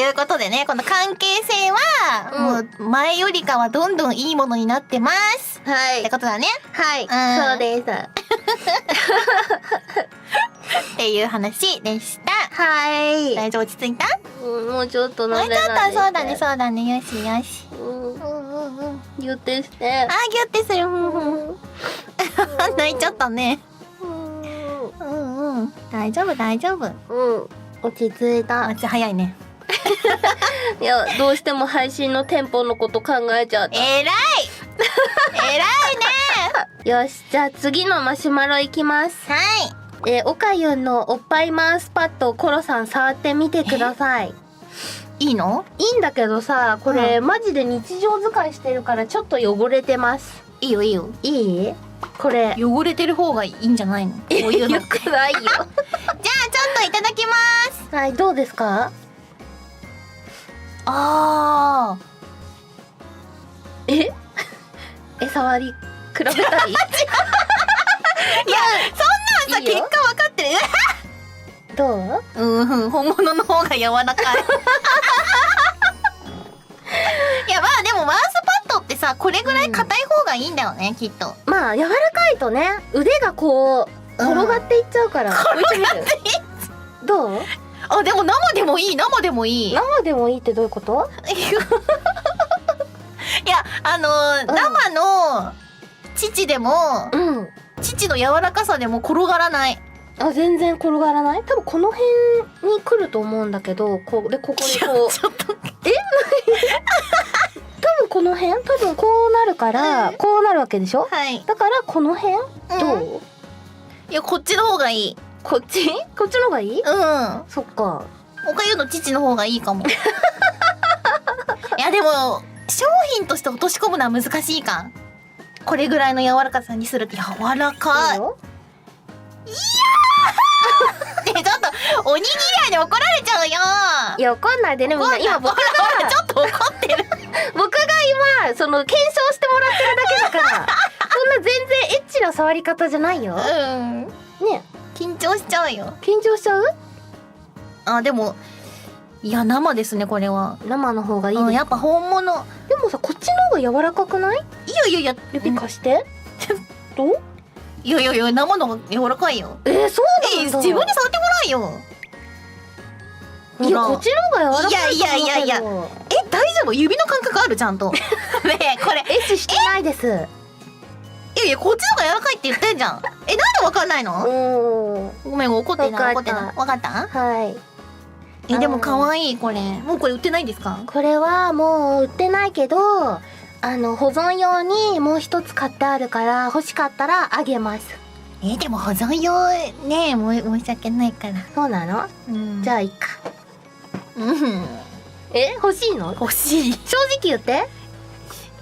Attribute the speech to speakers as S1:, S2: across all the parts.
S1: いうことでね、この関係性は、もう前よりかはどんどんいいものになってます。
S2: はい。
S1: ってことだね。
S2: はい。そうです。
S1: っていう話でした。
S2: はい。
S1: 大丈夫、落ち着いた？
S2: もうちょっと
S1: もうちょっと、
S2: 飲んでない。
S1: そうだね、そうだね。よしよし。
S2: ギュってして。
S1: ギュってする。泣いちゃったね。大丈夫、大丈夫。
S2: 落ち着いた。
S1: 早いね。
S2: いや、どうしても配信のテンポのこと考えちゃった。
S1: 偉い偉いね。
S2: よし、じゃあ次のマシュマロいきます。
S1: はい。
S2: おかゆんのおっぱいマウスパッドをコロさん触ってみてください。
S1: いいの？
S2: いいんだけどさ、これ、マジで日常使いしてるからちょっと汚れてます。
S1: いいよいいよ。
S2: いい？これ
S1: 汚れてる方がいいんじゃないの？こういうの
S2: よくないよ。じゃあちょっ
S1: といただきます。
S2: はい、どうですか？触り比べたい？いや、
S1: そんなんさ、結果分かってる。
S2: どう？
S1: 本物の方が柔らかい。いや、まあでもマウスパッドってさ、これぐらい硬い方がいいんだよね、きっと。
S2: まあ柔らかいとね、腕がこう転がっていっちゃうから。
S1: 転がっていっちゃ
S2: う。どう？
S1: でも生でもいい、生でもいい。
S2: 生でもいいってどういうこと？
S1: いや、生の乳でも、乳の柔らかさでも転がらない。
S2: 全然転がらない。多分この辺に来ると思うんだけど、ここでこう
S1: ちょっと
S2: 多分この辺、多分こうなるから、こうなるわけでしょ。
S1: はい。
S2: だからこの辺、どう？
S1: いや、こっちの方がいい。
S2: こっちの方がいい？そっか。
S1: おかゆの父の方がいいかも。いや、でも商品として落とし込むのは難しいか。これぐらいの柔らかさにするって柔らかい。いやーね、ちょっとおにぎり屋に怒られちゃうよ。
S2: いや、怒んないでね、みんな。今僕が
S1: ちょっと怒ってる。
S2: 僕が今その検証してもらってるだけだから。そんな全然エッチな触り方じゃないよ。ね、
S1: 緊張しちゃうよ。
S2: 緊張しちゃう？
S1: でも、いや、生ですね、これは。
S2: 生の方がいい。
S1: やっぱ本物。
S2: でもさ、こっちの方が柔らかくない？
S1: いやいやいや、
S2: 指貸して。どう？
S1: いやいやいや、生の方が柔らかいよ。
S2: そうなんだ。
S1: 自分に触ってごらんよ。
S2: いや、こっちの方が柔らかい。
S1: いやいやいやいや。大丈夫？指の感覚ある？ちゃんと。ねえ、これ。
S2: エッチしてないです。
S1: いやいや、こっちの方が柔らかいって言ってんじゃん。なんでわかんないの？ごめん、怒ってない、怒ってない。わかった？
S2: はい。
S1: でも可愛い、これ。もうこれ売ってないんですか？
S2: これはもう売ってないけど、保存用にもう一つ買ってあるから、欲しかったらあげます。
S1: でも保存用ね、申し訳ないから。
S2: そうなの？じゃあいいか。欲しいの？
S1: 欲しい。
S2: 正直言って。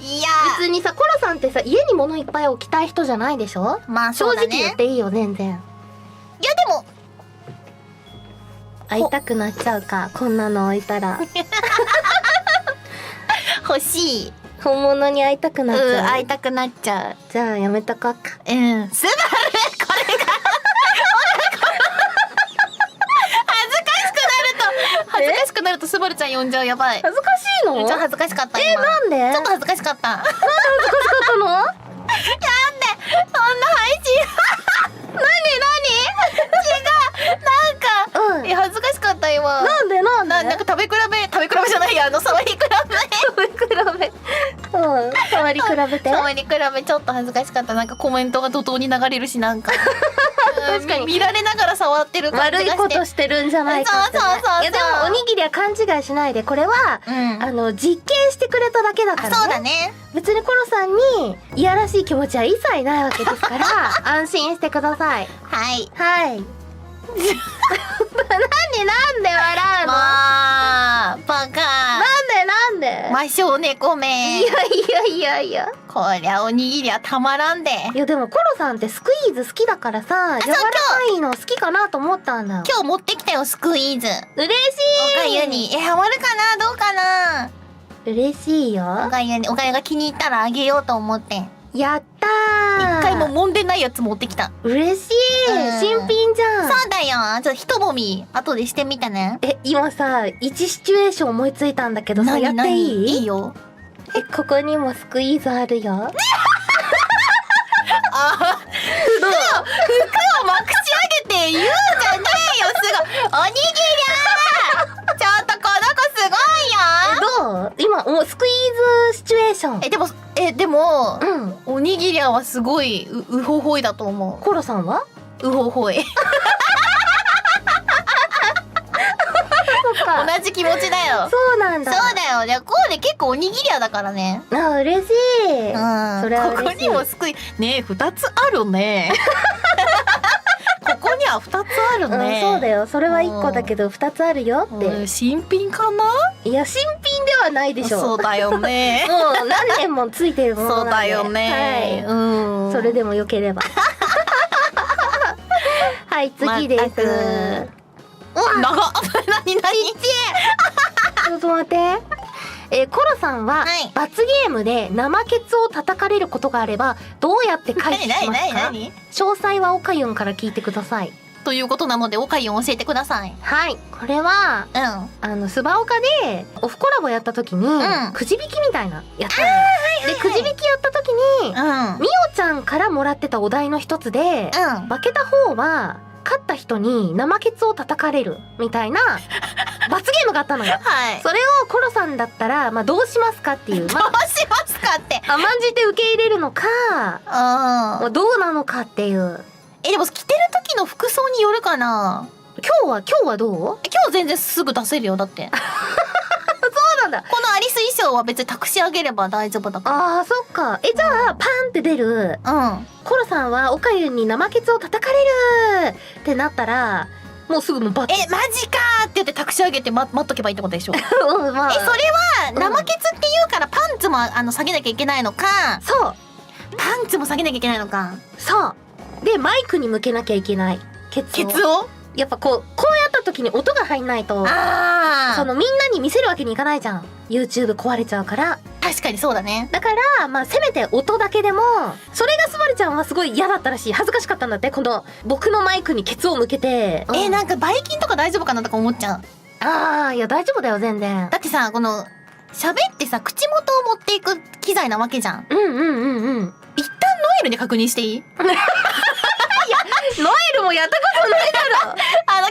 S1: いや
S2: 別にさ、コロさんってさ、家に物いっぱい置きたい人じゃないでしょ？
S1: まあそうだね。
S2: 正直言っていいよ、全然。
S1: いやでも
S2: 会いたくなっちゃうか、こんなの置いたら。
S1: 欲しい。
S2: 本物に会いたくなっちゃう。
S1: 会いたくなっちゃう。
S2: じゃあやめとこうか。
S1: スバル、これが恥ずかしくなるとスバルちゃん呼んじゃう。やばい。
S2: 恥ずかしいの？
S1: ちょっと恥ずかしかった。
S2: なんで？
S1: ちょっと恥ずかしかった。なんで
S2: 恥ずかしかったの？
S1: なんでそんな配信何違う、なんか、恥ずかしかった今。
S2: なんで
S1: なんか食べ比べじゃないや、触り比べ
S2: 触り比べて。
S1: 触り比べちょっと恥ずかしかった。なんかコメントが怒涛に流れるし、なんか
S2: 確かに
S1: 見られながら触ってる感じがして、
S2: 悪いことしてるんじゃないかって。いやでもおにぎりは勘違いしないで。これは実験してくれただけだからね。
S1: そうだね。
S2: 別にコロさんにいやらしい気持ちは一切ないわけですから安心してください。
S1: はい
S2: はい。なんで笑うの？
S1: まあバカ。
S2: なんで
S1: 魔性猫め。
S2: いや
S1: こりゃおにぎりはたまらんで。
S2: いやでもコロさんってスクイーズ好きだからさ、柔らかいの好きかなと思ったんだよ。
S1: 今日持ってきたよ、スクイーズ。
S2: 嬉しい。
S1: おかゆにハマるかな、どうかな。
S2: 嬉しいよ。
S1: おかゆが気に入ったらあげようと思って。
S2: やったー。
S1: 一回も揉んでないやつ持ってきた。
S2: 嬉しい、
S1: うん
S2: 新品じゃん。
S1: そうだよ。ちょっとひともみ後でしてみてね。
S2: 今さ1シチュエーション思いついたんだけどさ、やっていい？
S1: いいよ。
S2: ここにもスクイーズあるよ。
S1: あ、服をまくし上げて言うんじゃねえよ。すぐおにぎりー。ちょっとこの子すごいよ。
S2: どう？今スクイーズシチュエーション。
S1: でも、
S2: うん。
S1: おにぎりはすごいうほほいだと思
S2: コロさんは？
S1: う。うほほい。
S2: そっか。
S1: 同じ気持ちだよ。
S2: そうなんだ。
S1: そうだよ。で、こうで結構おにぎり屋だからね。
S2: あ、嬉しい。
S1: うん。
S2: それは嬉しい。
S1: ここにもすくいねえ2つあるね。ここには2つあるね。
S2: そうだよ。それは1個だけど2つあるよって。
S1: 新品かな？
S2: いや新品ではないでしょ。
S1: そうだよね。
S2: もう何年もついてるものなんで。
S1: そうだよね。
S2: はい。
S1: うん。
S2: それでもよければ。はい次です。
S1: 長っ。何？
S2: ちょっと待って。コロさんは、
S1: はい
S2: 罰ゲームで生ケツを叩かれることがあればどうやって回避しますか？
S1: 何？
S2: 詳細はオカユンから聞いてください。
S1: ということなのでおかゆん教えてください。
S2: はい、これはスバオカでオフコラボやった時に、
S1: ん
S2: くじ引きみたいなやったのよ。でくじ引きやった時に、
S1: うん。
S2: みおちゃんからもらってたお題の一つで、
S1: うん。
S2: 負けた方は勝った人に生ケツを叩かれるみたいな罰ゲームがあったのよ。
S1: はい。
S2: それをコロさんだったら、どうしますかっていう、
S1: どうしますかって。
S2: 甘んじて受け入れるのか、
S1: うん。
S2: どうなのかっていう。
S1: でも着てる時の服装によるかな。
S2: 今日はどう？
S1: 今日全然すぐ出せるよだって。
S2: そうなんだ。
S1: このアリス衣装は別に託し上げれば大丈夫だか
S2: ああ、そっか。じゃあ、パンって出る。
S1: ら。うん。
S2: コロさんはおかゆに生ケツを叩かれるってなったら、もうすぐもうバッ
S1: マジかーって言って託し上げて待っとけばいいってことでしょ。
S2: うん、まあ、
S1: それは生ケツって言うからパンツも下げなきゃいけないのか、
S2: そう
S1: パンツも下げなきゃいけないのか。
S2: そうで、マイクに向けなきゃいけない。ケツを。
S1: ケツを？
S2: やっぱこうやった時に音が入んないと、
S1: ああ。
S2: みんなに見せるわけにいかないじゃん。YouTube 壊れちゃうから。
S1: 確かにそうだね。
S2: だから、せめて音だけでも、それがスバルちゃんはすごい嫌だったらしい。恥ずかしかったんだって。この、僕のマイクにケツを向けて。
S1: なんかばい菌とか大丈夫かなとか思っちゃう。
S2: ああ、いや大丈夫だよ、全然。
S1: だってさ、この、喋ってさ、口元を持っていく機材なわけじゃん。
S2: うんうんうんうん。
S1: 一旦ノエルで確認していい？
S2: ノエルもやったことないだろ。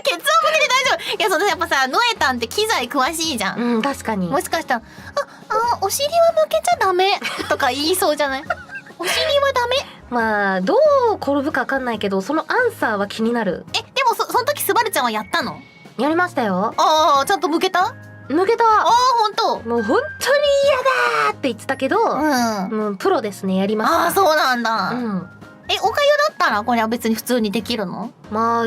S1: ケツを向けて大丈夫。いや、やっぱさ、ノエタンって機材詳しいじゃん。
S2: うん、確かに。
S1: もしかしたら、お尻は向けちゃダメとか言いそうじゃない？お尻はダメ。
S2: どう転ぶかわかんないけど、そのアンサーは気になる。
S1: でもその時スバルちゃんはやったの？
S2: やりましたよ。
S1: ちゃんと向けた？
S2: 向けた。
S1: ほんと？
S2: もう本当に嫌だーって言ってたけど、もうプロですね、やりました。
S1: そうなんだ。
S2: うん。
S1: おかゆだったらこれは別に普通にできるの？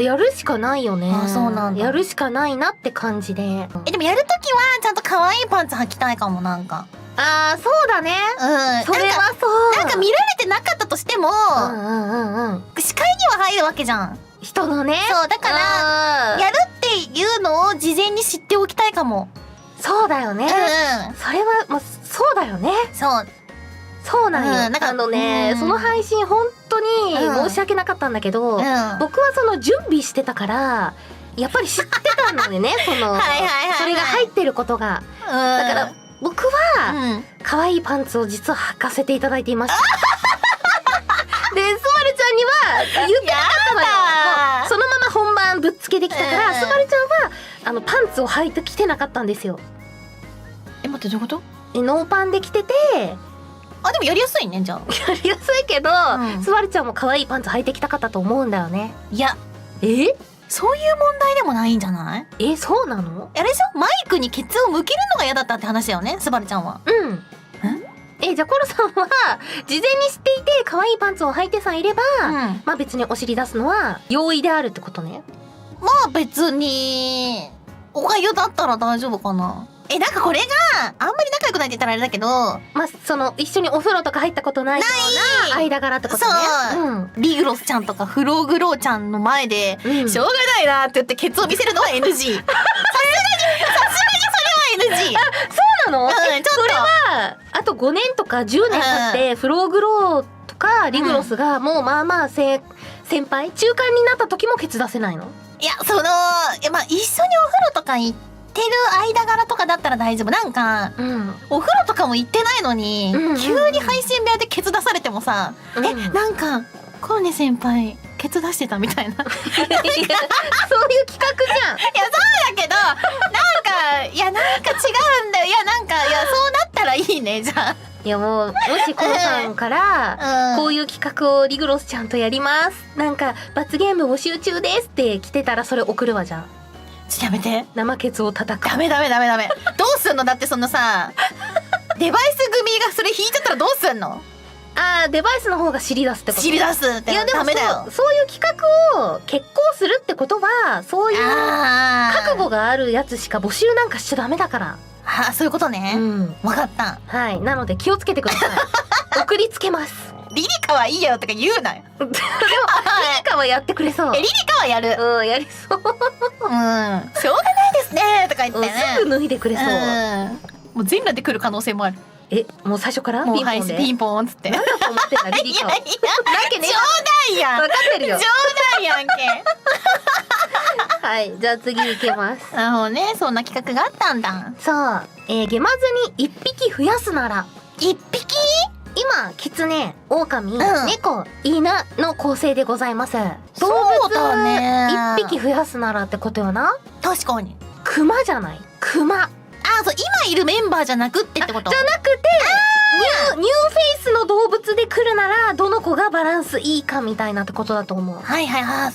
S2: やるしかないよね。
S1: そうなんだ。
S2: やるしかないなって感じで。
S1: でもやるときはちゃんと可愛いパンツ履きたいかも、なんか。
S2: そうだね。それはそう。
S1: なんか見られてなかったとしても、視界には入るわけじゃん。
S2: 人のね。
S1: そう、だから、やるっていうのを事前に知っておきたいかも。
S2: そうだよね。それは、そうだよね。そうなんよ。その配信本当に申し訳なかったんだけど、僕はその準備してたから、やっぱり知ってたのでね、それが入ってることが。だから僕は可愛いパンツを実は履かせていただいていました。で、スバルちゃんには言ってなかったのよ。そのまま本番ぶっつけてきたから、スバルちゃんはパンツを履いてきてなかったんですよ。
S1: 待って、どういうこと？
S2: ノーパンで着てて。
S1: でもやりやすいね、じゃあ。
S2: やりやすいけど、スバルちゃんも可愛いパンツ履いてきたかったと思うんだよね。
S1: いや、そういう問題でもないんじゃない？
S2: そうなの？
S1: あれでしょ？マイクにケツを向けるのが嫌だったって話だよね、スバルちゃんは。
S2: じゃあコロさんは事前に知っていて可愛いパンツを履いてさえいれば、別にお尻出すのは容易であるってことね。
S1: 別におかゆだったら大丈夫かな。なんかこれがあんまり仲良くないって言ったらあれだけど、
S2: 一緒にお風呂とか入ったことないような間柄ってことね。
S1: リグロスちゃんとかフローグローちゃんの前で、しょうがないなって言ってケツを見せるのは NG。さすがにそれは NG。
S2: そうなの？それはあと5年とか10年経ってフローグローとかリグロスがもうまあまあ先輩中間になった時もケツ出せないの？
S1: いや、まあ一緒にお風呂とか行ってる間柄とかだったら大丈夫。なんか、お風呂とかも行ってないのに、急に配信部屋でケツ出されてもさ、なんかコロネ先輩ケツ出してたみたいな。そういう企画じゃん。いや、そうだけど、なんか違うんだよ。そうなったらいいね、じゃあ。
S2: いやもう、もしコロさんから、こういう企画をリグロスちゃんとやります。なんか、罰ゲーム募集中ですって来てたらそれ送るわ、じゃん。
S1: ちょっとやめて。
S2: 生ケツを叩く。
S1: ダメ。どうすんの？だってそのさ、デバイス組がそれ引いちゃったらどうすんの？
S2: デバイスの方が尻出すってこと？
S1: 尻出すって。いやでも
S2: ダメだよ。そういう企画を決行するってことは、そういう覚悟があるやつしか募集なんかしちゃダメだから。
S1: そういうことね。わかった。
S2: はい。なので気をつけてください。送りつけます。
S1: リリカはいいよとか言うなよ。でも、リリ
S2: カはやってくれそう。
S1: リリカはやる。
S2: やりそう。
S1: しょうがないですねとか言ってね。
S2: すぐ脱いでくれそう。
S1: もう全裸で来る可能性もある。
S2: もう最初から
S1: ピンポンでピンポンっつって。
S2: なんだと思ってんだ、リリカは。
S1: 冗談やん。
S2: 分かってるよ。
S1: 冗談やんけ。
S2: はい、じゃあ次行けます。
S1: そんな企画があったんだ。
S2: そう、ゲマズに1匹増やすなら。
S1: 1匹？
S2: 今、キツネ、オオカミ、猫、犬の構成でございます。
S1: そうだね。
S2: 1匹増やすならってことよな。
S1: 確かに。
S2: クマじゃない？クマ。
S1: そう、今いるメンバーじゃなくってこと？
S2: じゃなくて、ニューフェイスの動物で来るなら、どの子がバランスいいかみたいなってことだと思う。
S1: はいはい、